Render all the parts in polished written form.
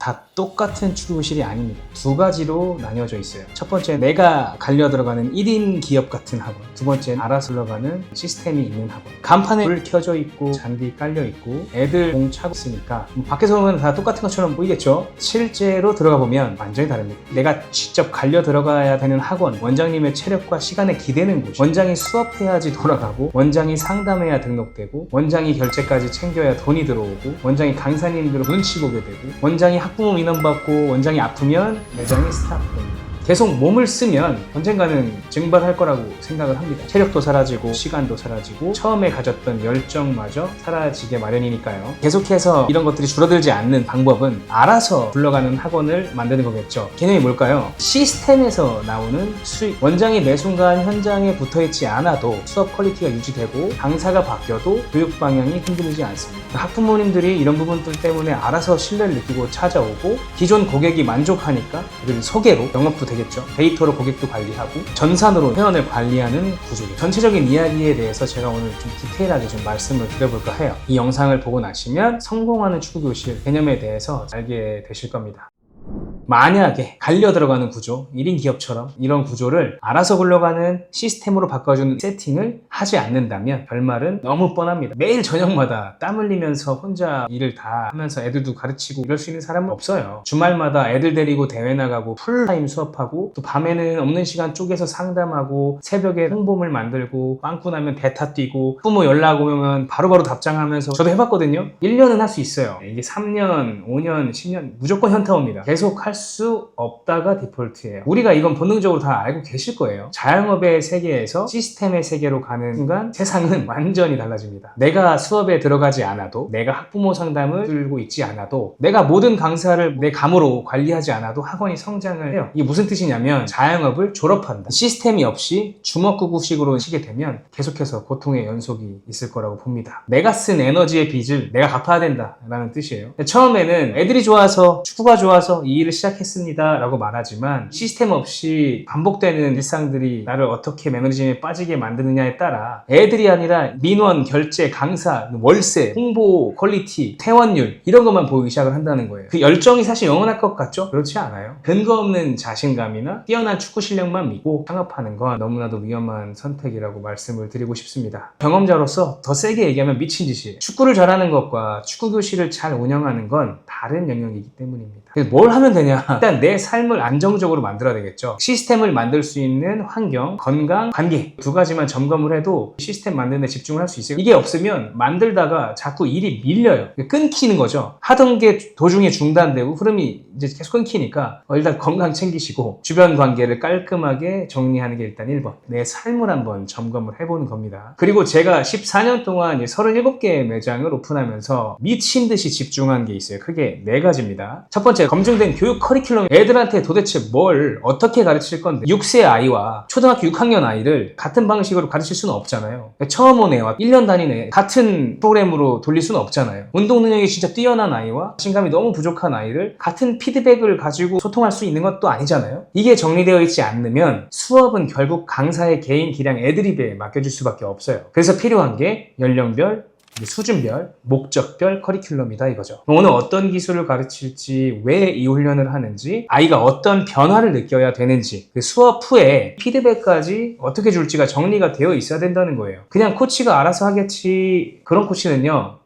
다 똑같은 축구교실이 아닙니다. 두 가지로 나뉘어져 있어요. 첫 번째, 내가 갈려 들어가는 1인 기업 같은 학원. 두 번째는 알아서 흘러가는 시스템이 있는 학원. 간판에 불 켜져 있고 잔디 깔려 있고 애들 공 차고 있으니까 밖에서 보면 다 똑같은 것처럼 보이겠죠? 실제로 들어가 보면 완전히 다릅니다. 내가 직접 갈려 들어가야 되는 학원, 원장님의 체력과 시간에 기대는 곳, 원장이 수업해야지 돌아가고, 원장이 상담해야 등록되고, 원장이 결제까지 챙겨야 돈이 들어오고, 원장이 강사님들 눈치 보게 되고, 원장이 학부모 민원 받고, 원장이 아프면 매장이 스탑됩니다. 계속 몸을 쓰면 언젠가는 증발할 거라고 생각을 합니다. 체력도 사라지고 시간도 사라지고 처음에 가졌던 열정마저 사라지게 마련이니까요. 계속해서 이런 것들이 줄어들지 않는 방법은 알아서 굴러가는 학원을 만드는 거겠죠. 개념이 뭘까요? 시스템에서 나오는 수익. 원장이 매 순간 현장에 붙어있지 않아도 수업 퀄리티가 유지되고 강사가 바뀌어도 교육 방향이 흔들리지 않습니다. 학부모님들이 이런 부분들 때문에 알아서 신뢰를 느끼고 찾아오고, 기존 고객이 만족하니까 그들 소개로 영업도 되겠죠. 데이터로 고객도 관리하고 전산으로 회원을 관리하는 구조죠. 전체적인 이야기에 대해서 제가 오늘 좀 디테일하게 좀 말씀을 드려볼까 해요. 이 영상을 보고 나시면 성공하는 축구교실 개념에 대해서 알게 되실 겁니다. 만약에 갈려 들어가는 구조, 1인 기업처럼 이런 구조를 알아서 굴러가는 시스템으로 바꿔주는 세팅을 하지 않는다면 결말은 너무 뻔합니다. 매일 저녁마다 땀 흘리면서 혼자 일을 다 하면서 애들도 가르치고 이럴 수 있는 사람은 없어요. 주말마다 애들 데리고 대회 나가고 풀타임 수업하고, 또 밤에는 없는 시간 쪼개서 상담하고, 새벽에 홍보물 만들고, 빵꾸 나면 대타 뛰고, 부모 연락 오면 바로바로 답장하면서, 저도 해봤거든요. 1년은 할 수 있어요. 이게 3년, 5년, 10년 무조건 현타옵니다. 계속 할 수 없다가 디폴트예요. 우리가 이건 본능적으로 다 알고 계실 거예요. 자영업의 세계에서 시스템의 세계로 가는 순간 세상은 완전히 달라집니다. 내가 수업에 들어가지 않아도, 내가 학부모 상담을 들고 있지 않아도, 내가 모든 강사를 내 감으로 관리하지 않아도 학원이 성장을 해요. 이게 무슨 뜻이냐면 자영업을 졸업한다. 시스템이 없이 주먹구구식으로 치게 되면 계속해서 고통의 연속이 있을 거라고 봅니다. 내가 쓴 에너지의 빚을 내가 갚아야 된다라는 뜻이에요. 처음에는 애들이 좋아서, 축구가 좋아서 이 일을 시작했습니다 라고 말하지만, 시스템 없이 반복되는 일상들이 나를 어떻게 매너리즘에 빠지게 만드느냐에 따라 애들이 아니라 민원, 결제, 강사, 월세, 홍보 퀄리티, 퇴원율 이런 것만 보이기 시작을 한다는 거예요. 그 열정이 사실 영원할 것 같죠? 그렇지 않아요. 근거 없는 자신감이나 뛰어난 축구 실력만 믿고 창업하는 건 너무나도 위험한 선택이라고 말씀을 드리고 싶습니다. 경험자로서 더 세게 얘기하면 미친 짓이에요. 축구를 잘하는 것과 축구교실을 잘 운영하는 건 다른 영역이기 때문입니다. 그래서 뭘 하면 되냐? 일단 내 삶을 안정적으로 만들어야 되겠죠. 시스템을 만들 수 있는 환경, 건강, 관계 두 가지만 점검을 해도 시스템 만드는 데 집중을 할 수 있어요. 이게 없으면 만들다가 자꾸 일이 밀려요. 끊기는 거죠. 하던 게 도중에 중단되고 흐름이 이제 계속 끊기니까 일단 건강 챙기시고 주변 관계를 깔끔하게 정리하는 게 일단 1번. 내 삶을 한번 점검을 해보는 겁니다. 그리고 제가 14년 동안 37개의 매장을 오픈하면서 미친 듯이 집중한 게 있어요. 크게 4가지입니다. 첫 번째, 검증된 교육 커리큘럼. 애들한테 도대체 뭘 어떻게 가르칠 건데 6세 아이와 초등학교 6학년 아이를 같은 방식으로 가르칠 수는 없잖아요. 처음 온 애와 1년 다닌 애 같은 프로그램으로 돌릴 수는 없잖아요. 운동 능력이 진짜 뛰어난 아이와 자신감이 너무 부족한 아이를 같은 피드백을 가지고 소통할 수 있는 것도 아니잖아요. 이게 정리되어 있지 않으면 수업은 결국 강사의 개인 기량 애드립에 맡겨줄 수밖에 없어요. 그래서 필요한 게 연령별, 수준별, 목적별 커리큘럼이다 이거죠. 오늘 어떤 기술을 가르칠지, 왜 이 훈련을 하는지, 아이가 어떤 변화를 느껴야 되는지, 그 수업 후에 피드백까지 어떻게 줄지가 정리가 되어 있어야 된다는 거예요. 그냥 코치가 알아서 하겠지, 그런 코치는요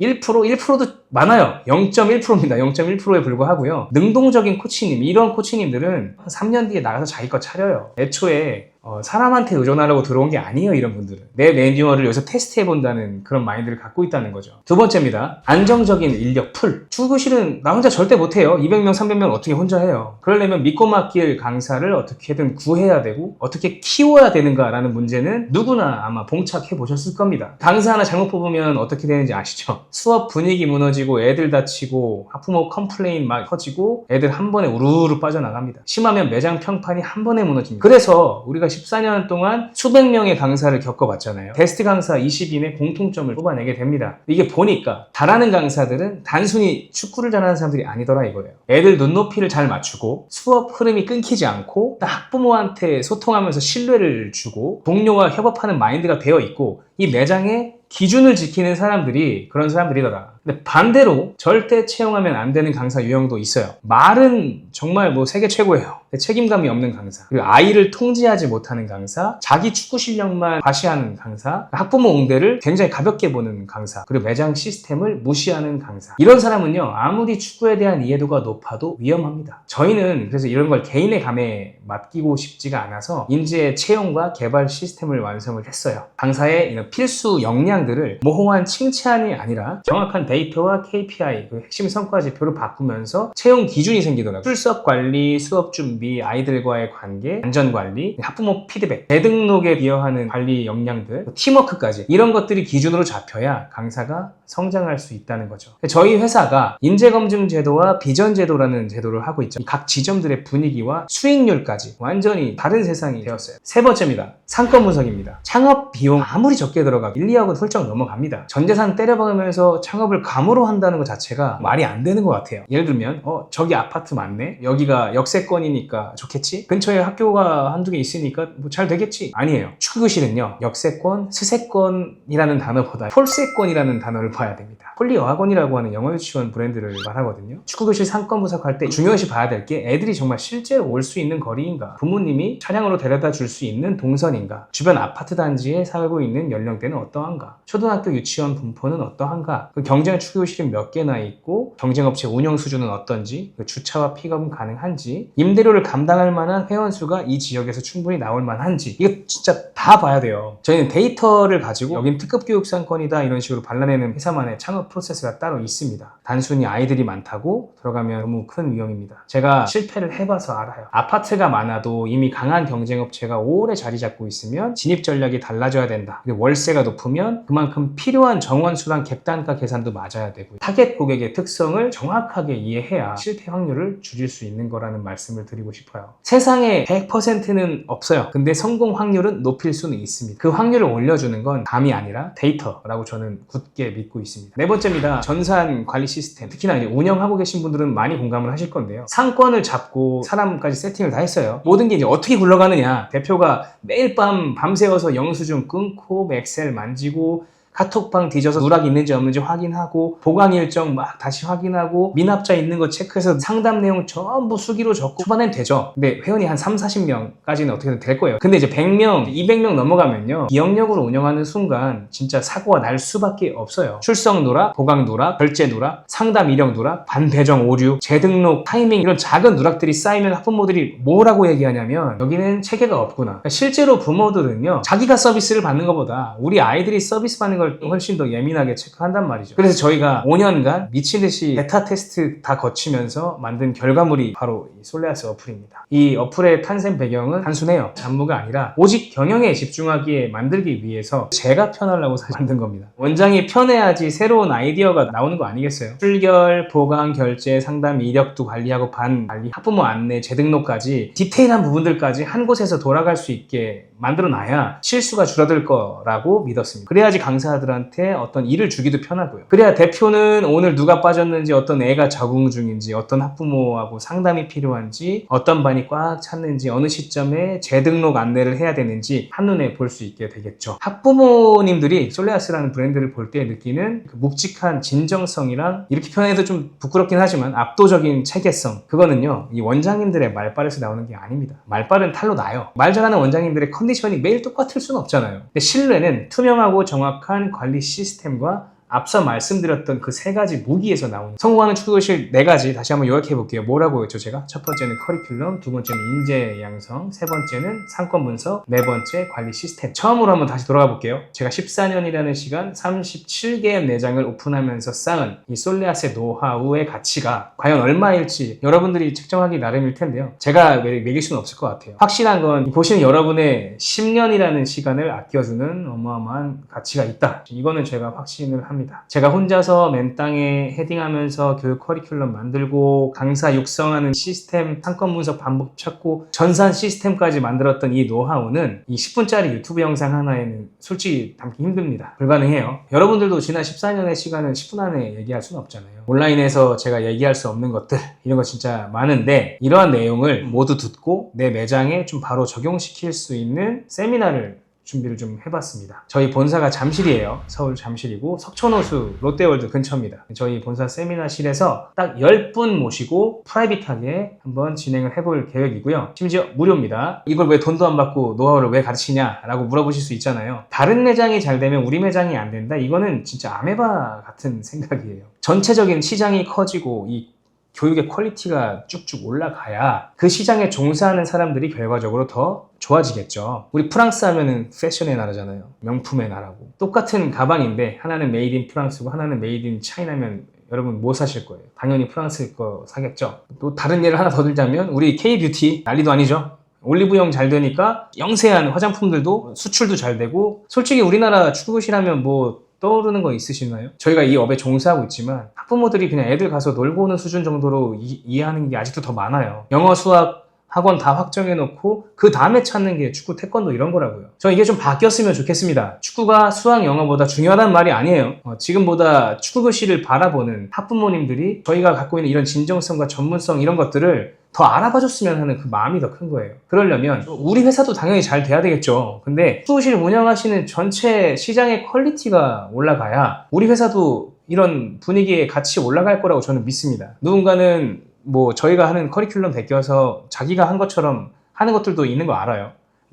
1%도 많아요. 0.1%입니다. 0.1%에 불과하고요. 능동적인 코치님, 이런 코치님들은 3년 뒤에 나가서 자기 거 차려요. 애초에 사람한테 의존하려고 들어온 게 아니에요. 이런 분들은 내 매뉴얼을 여기서 테스트해본다는 그런 마인드를 갖고 있다는 거죠. 두 번째입니다. 안정적인 인력 풀. 축구실은 나 혼자 절대 못해요. 200명, 300명 어떻게 혼자 해요. 그러려면 믿고 맡길 강사를 어떻게든 구해야 되고 어떻게 키워야 되는가라는 문제는 누구나 아마 봉착해 보셨을 겁니다. 강사 하나 잘못 뽑으면 어떻게 되는지 아시죠? 수업 분위기 무너지고 애들 다치고 학부모 컴플레인 막 커지고 애들 한 번에 우르르 빠져나갑니다. 심하면 매장 평판이 한 번에 무너집니다. 그래서 우리가 14년 동안 수백 명의 강사를 겪어봤잖아요. 게스트 강사 20인의 공통점을 뽑아내게 됩니다. 이게 보니까 잘하는 강사들은 단순히 축구를 잘하는 사람들이 아니더라 이거예요. 애들 눈높이를 잘 맞추고 수업 흐름이 끊기지 않고 학부모한테 소통하면서 신뢰를 주고 동료와 협업하는 마인드가 되어 있고 이 매장에 기준을 지키는 사람들이 그런 사람들이더라. 근데 반대로 절대 채용하면 안 되는 강사 유형도 있어요. 말은 정말 뭐 세계 최고예요. 책임감이 없는 강사, 그리고 아이를 통제하지 못하는 강사, 자기 축구 실력만 과시하는 강사, 학부모 응대를 굉장히 가볍게 보는 강사, 그리고 매장 시스템을 무시하는 강사. 이런 사람은요, 아무리 축구에 대한 이해도가 높아도 위험합니다. 저희는 그래서 이런 걸 개인의 감에 맡기고 싶지가 않아서 인재 채용과 개발 시스템을 완성을 했어요. 강사의 이런 필수 역량들을 모호한 칭찬이 아니라 정확한 데이터와 KPI, 그 핵심 성과 지표를 바꾸면서 채용 기준이 생기더라고요. 출석 관리, 수업 준비, 아이들과의 관계, 안전관리, 학부모 피드백, 재등록에 비여하는 관리 역량들, 팀워크까지 이런 것들이 기준으로 잡혀야 강사가 성장할 수 있다는 거죠. 저희 회사가 인재검증 제도와 비전 제도라는 제도를 하고 있죠. 각 지점들의 분위기와 수익률까지 완전히 다른 세상이 되었어요. 세 번째입니다. 상권 분석입니다. 창업 비용 아무리 적게 들어가도 1, 2억은 훌쩍 넘어갑니다. 전재산 때려박으면서 창업을 감으로 한다는 것 자체가 말이 안 되는 것 같아요. 예를 들면 저기 아파트 많네? 여기가 역세권이니까 좋겠지? 근처에 학교가 한두 개 있으니까 뭐 잘 되겠지? 아니에요. 축구교실은요, 역세권, 스세권이라는 단어보다 폴세권이라는 단어를 봐야 됩니다. 폴리어학원이라고 하는 영어 유치원 브랜드를 말하거든요. 축구교실 상권 분석할 때 중요시 봐야 될 게 애들이 정말 실제로 올 수 있는 거리인가, 부모님이 차량으로 데려다 줄 수 있는 동선인가, 주변 아파트 단지에 살고 있는 연령대는 어떠한가, 초등학교 유치원 분포는 어떠한가, 그 경쟁 축구교실이 몇 개나 있고 경쟁업체 운영 수준은 어떤지, 그 주차와 픽업은 가능한지, 임대료를 감당할 만한 회원수가 이 지역에서 충분히 나올 만한지, 이거 진짜 다 봐야 돼요. 저희는 데이터를 가지고 여긴 특급 교육 상권이다 이런 식으로 발라내는 회사만의 창업 프로세스가 따로 있습니다. 단순히 아이들이 많다고 들어가면 너무 큰 위험입니다. 제가 실패를 해봐서 알아요. 아파트가 많아도 이미 강한 경쟁업체가 오래 자리 잡고 있으면 진입 전략이 달라져야 된다. 그리고 월세가 높으면 그만큼 필요한 정원수랑 객단가 계산도 맞아야 되고, 타겟 고객의 특성을 정확하게 이해해야 실패 확률을 줄일 수 있는 거라는 말씀을 드리고 싶어요. 세상에 100%는 없어요. 근데 성공 확률은 높일 수는 있습니다. 그 확률을 올려주는 건 감이 아니라 데이터라고 저는 굳게 믿고 있습니다. 네 번째입니다. 전산 관리 시스템. 특히나 이제 운영하고 계신 분들은 많이 공감을 하실 건데요. 상권을 잡고 사람까지 세팅을 다 했어요. 모든 게 이제 어떻게 굴러가느냐. 대표가 매일 밤새워서 영수증 끊고 엑셀 만지고 카톡방 뒤져서 누락 있는지 없는지 확인하고, 보강 일정 막 다시 확인하고, 미납자 있는 거 체크해서 상담 내용 전부 수기로 적고, 초반엔 되죠. 근데 회원이 한 3, 40명까지는 어떻게든 될 거예요. 근데 이제 100명, 200명 넘어가면요, 기억력으로 운영하는 순간 진짜 사고가 날 수밖에 없어요. 출석 누락, 보강 누락, 결제 누락, 상담 이력 누락, 반배정 오류, 재등록 타이밍, 이런 작은 누락들이 쌓이면 학부모들이 뭐라고 얘기하냐면 여기는 체계가 없구나. 그러니까 실제로 부모들은요, 자기가 서비스를 받는 것보다 우리 아이들이 서비스 받는 걸 훨씬 더 예민하게 체크한단 말이죠. 그래서 저희가 5년간 미친듯이 베타 테스트 다 거치면서 만든 결과물이 바로 이 솔레아스 어플입니다. 이 어플의 탄생 배경은 단순해요. 잡무가 아니라 오직 경영에 집중하기에 만들기 위해서 제가 편하려고 만든 겁니다. 원장이 편해야지 새로운 아이디어가 나오는 거 아니겠어요? 출결, 보강, 결제, 상담, 이력도 관리하고 반 관리, 학부모 안내, 재등록까지 디테일한 부분들까지 한 곳에서 돌아갈 수 있게 만들어놔야 실수가 줄어들 거라고 믿었습니다. 그래야지 강사들한테 어떤 일을 주기도 편하고요. 그래야 대표는 오늘 누가 빠졌는지, 어떤 애가 적응 중인지, 어떤 학부모하고 상담이 필요한지, 어떤 반이 꽉 찼는지, 어느 시점에 재등록 안내를 해야 되는지 한눈에 볼 수 있게 되겠죠. 학부모님들이 솔레아스라는 브랜드를 볼 때 느끼는 그 묵직한 진정성이랑, 이렇게 표현해도 좀 부끄럽긴 하지만 압도적인 체계성, 그거는요, 이 원장님들의 말빨에서 나오는 게 아닙니다. 말빨은 탈로 나요. 말 잘하는 원장님들의 컨디션이 매일 똑같을 수는 없잖아요. 근데 신뢰는 투명하고 정확한 관리 시스템과 앞서 말씀드렸던 그 세 가지 무기에서 나오는, 성공하는 축구교실 4가지 다시 한번 요약해 볼게요. 뭐라고 했죠 제가? 첫 번째는 커리큘럼, 두 번째는 인재 양성, 세 번째는 상권 분석, 네 번째 관리 시스템. 처음으로 한번 다시 돌아가 볼게요. 제가 14년이라는 시간 37개의 매장을 오픈하면서 쌓은 이 솔레아스의 노하우의 가치가 과연 얼마일지 여러분들이 측정하기 나름일 텐데요. 제가 매길 수는 없을 것 같아요. 확실한 건 보시는 여러분의 10년이라는 시간을 아껴주는 어마어마한 가치가 있다. 이거는 제가 확신을 합니다. 제가 혼자서 맨 땅에 헤딩하면서 교육 커리큘럼 만들고 강사 육성하는 시스템, 상권 분석 반복 찾고 전산 시스템까지 만들었던 이 노하우는 이 10분짜리 유튜브 영상 하나에는 솔직히 담기 힘듭니다. 불가능해요. 여러분들도 지난 14년의 시간을 10분 안에 얘기할 수는 없잖아요. 온라인에서 제가 얘기할 수 없는 것들, 이런 거 진짜 많은데, 이러한 내용을 모두 듣고 내 매장에 좀 바로 적용시킬 수 있는 세미나를 준비를 좀 해봤습니다. 저희 본사가 잠실이에요. 서울 잠실이고 석촌호수 롯데월드 근처입니다. 저희 본사 세미나실에서 딱 10분 모시고 프라이빗하게 한번 진행을 해볼 계획이고요. 심지어 무료입니다. 이걸 왜 돈도 안 받고 노하우를 왜 가르치냐 라고 물어보실 수 있잖아요. 다른 매장이 잘 되면 우리 매장이 안 된다? 이거는 진짜 아메바 같은 생각이에요. 전체적인 시장이 커지고 이 교육의 퀄리티가 쭉쭉 올라가야 그 시장에 종사하는 사람들이 결과적으로 더 좋아지겠죠. 우리 프랑스 하면은 패션의 나라잖아요. 명품의 나라고. 똑같은 가방인데 하나는 메이드 인 프랑스고 하나는 메이드 인 차이나면 여러분 뭐 사실 거예요? 당연히 프랑스 거 사겠죠. 또 다른 예를 하나 더 들자면 우리 K-뷰티 난리도 아니죠. 올리브영 잘 되니까 영세한 화장품들도 수출도 잘 되고, 솔직히 우리나라 축구실하면 뭐 떠오르는 거 있으시나요? 저희가 이 업에 종사하고 있지만 학부모들이 그냥 애들 가서 놀고 오는 수준 정도로 이해하는 게 아직도 더 많아요. 영어, 수학, 학원 다 확정해놓고 그 다음에 찾는 게 축구, 태권도 이런 거라고요. 저 이게 좀 바뀌었으면 좋겠습니다. 축구가 수학, 영어보다 중요하다는 말이 아니에요. 지금보다 축구 교실을 바라보는 학부모님들이 저희가 갖고 있는 이런 진정성과 전문성 이런 것들을 더 알아봐줬으면 하는 그 마음이 더 큰 거예요. 그러려면 우리 회사도 당연히 잘 돼야 되겠죠. 근데 축구실 운영하시는 전체 시장의 퀄리티가 올라가야 우리 회사도 이런 분위기에 같이 올라갈 거라고 저는 믿습니다. 누군가는 뭐 저희가 하는 커리큘럼 베껴서 자기가 한 것처럼 하는 것들도 있는 거 알아요.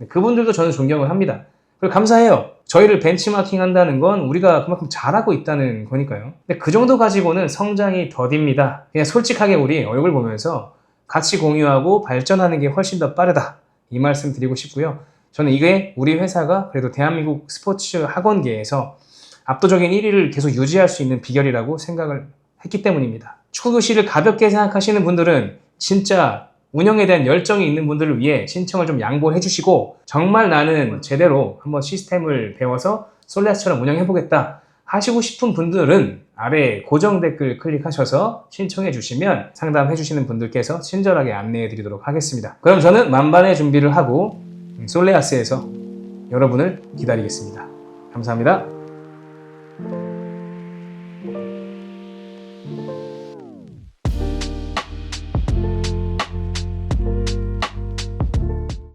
그분들도 저는 존경을 합니다. 그리고 감사해요. 저희를 벤치마킹 한다는 건 우리가 그만큼 잘하고 있다는 거니까요. 근데 그 정도 가지고는 성장이 더딥니다. 그냥 솔직하게 우리 얼굴 보면서 같이 공유하고 발전하는 게 훨씬 더 빠르다, 이 말씀 드리고 싶고요. 저는 이게 우리 회사가 그래도 대한민국 스포츠 학원계에서 압도적인 1위를 계속 유지할 수 있는 비결이라고 생각을 했기 때문입니다. 축구교실을 가볍게 생각하시는 분들은 진짜 운영에 대한 열정이 있는 분들을 위해 신청을 좀 양보해 주시고, 정말 나는 제대로 한번 시스템을 배워서 솔레아스처럼 운영해보겠다 하시고 싶은 분들은 아래 고정 댓글 클릭하셔서 신청해 주시면 상담해 주시는 분들께서 친절하게 안내해 드리도록 하겠습니다. 그럼 저는 만반의 준비를 하고 솔레아스에서 여러분을 기다리겠습니다. 감사합니다.